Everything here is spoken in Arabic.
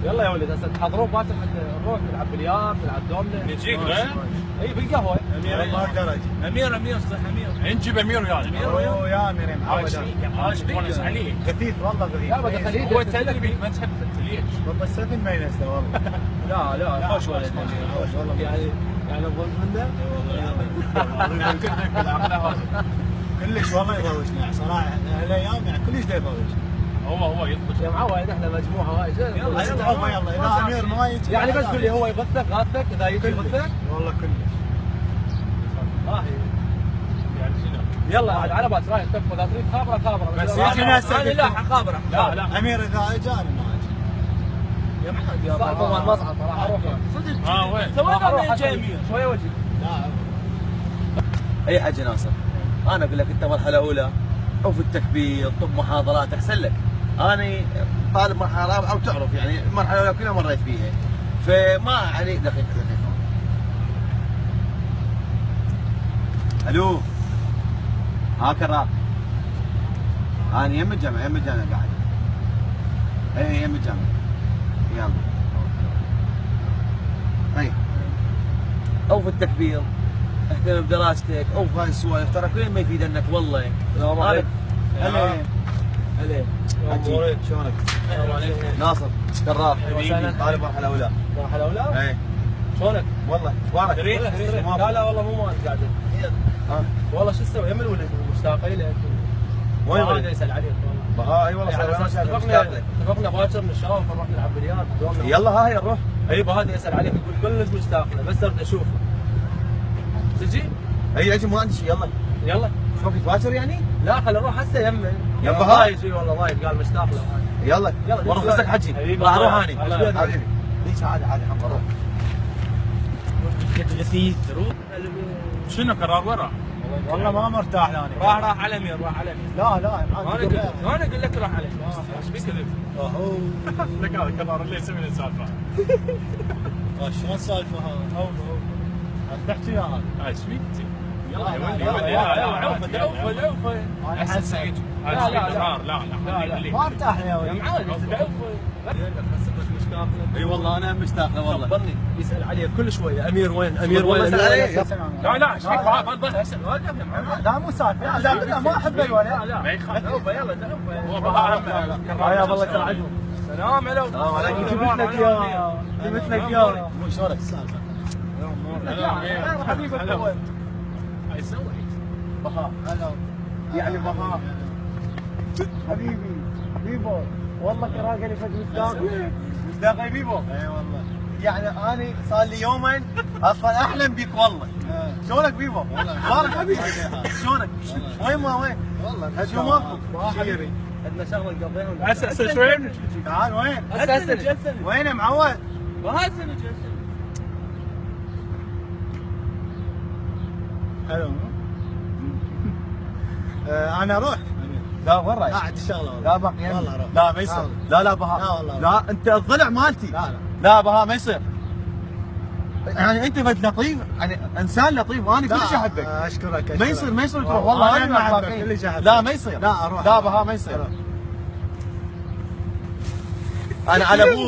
يلا يا ولد هسه تحضرون باكر نروح نلعب بليار نلعب دومنه. نجيك اي بالقهوه. امير ما اقدر اجي. امير صح امير. نجيب امير ويانا. اوه يا امير معود تونس عليه. غثيث والله غثيث. لا بدي خليه هو تدري ما تحب انت ليش؟ والله 7 ما ينسى والله. لا خوش ولد خوش والله. يعني اظن منه. كلش والله يضوجني صراحه هالايام يعني كلش يضوجني. هو يطبخ يا معود احنا مجموعه وايد. يلا اذا امير ما يجي يعني بس قول لي هو يغثك غاثك اذا يجي يغثك؟ والله كلش. ما هي يعني شنو؟ يلا عاد على باكر رايح تكفى اذا تريد خابره بس يجينا هسه لا خابره. لا امير اذا اجى انا ما اجي. يا محمد يا صاحب مال مصعد راح اروح صدق. وين؟ سوينا جاي امير شويه وجهي. اي حاجه ناصر، انا اقول لك انت مرحله اولى او في التكبير طب محاضرات احسن لك. انا طالب مرحله رابعه وتعرف يعني المرحله الاولى كلها مريت فيها، فما علي. دقيقه الو هاكر انا يم الجامعه قاعد. اي يم الجامعه. يلا اي او في التكبير اهتم بدراستك او في هاي السوالف، ترى كلين ما يفيد انك والله. السلام عليكم. هلا حجي شلونك؟ السلام عليكم. ناصر كرار وسهلا. طالب مرحله اولى. مرحله اولى؟ اي شلونك؟ والله اخبارك؟ لا والله مو ما قاعد. والله شو تسوي؟ يم الولد مشتاقين لك. وين هذا الولد؟ يسال عليك والله. اي والله اتفقنا باكر نشاوف نروح نلعب بليار. يلا هاي نروح. اي هذا يسال عليك يقول كلش مشتاق له بس اريد اشوفه. تجي؟ اي اجي ما عندي شيء. يلا يلا. شوف باكر يعني؟ لا خلينا نروح هسه يمه. يبا هاي يجي والله وايد قال مشتاق له. يلا والله خصك حجي. راح اروح اني حبيبي. ليش عادي حمد اروح. غثيث تروح. شنو قرار ورا؟ والله ما مرتاح انا. راح على امير راح على امير. لا انا اقول لك راح على امير. ايش بيك كذب؟ لك هذا قرار اللي يسوي لي السالفه. شلون السالفه هذا؟ تحكي يا هذا. ايش فيك؟ يلا يا لا ولدي عوفه. انا احس سعيد. لا ما ارتاح يا يا ولد. معود عوفه. مشتاق له. اي والله انا مشتاق له والله. خبرني يسال عليك كل شويه امير وين امير والله وين. اسال عليه. لا ايش فيك؟ ما اسال واقف يا محمد. لا مو سالفه لا ما احب الولد. ما يخالف. عوفه يلا عوفه. هو بها يا والله يساعدهم. سلام عليكم. السلام عليكم. جبت لك اياه جبت لك اياه. مو شلونك السالفه؟ حبيبك هو. ايش يسوي؟ بهاء هلا يعني بهاء حبيبي بيبو والله كراقه لي فد مشتاق يا بيبو. اي والله يعني انا صار لي يومين اصلا احلم بك والله. شلونك بيبو؟ بارك حبيبي. شلونك؟ وين ما وين؟ والله شو ماكو؟ حبيبي عندنا شغله نقضيها. هسه وين؟ تعال وين؟ هسه وين يا معود؟ وهسه نجي حلو انا اروح لا وين رايح؟ قاعد الشغله والله. لا باقي والله اروح. لا ما يصير. لا بهاء. لا والله. لا انت الضلع مالتي. لا بهاء ما يصير. يعني انت فد لطيف يعني انسان لطيف وانا كلش احبك. اشكرك ما يصير تروح والله انا انا احبك كلش احبك. لا ما يصير. لا اروح. لا بهاء ما يصير. انا على ابوك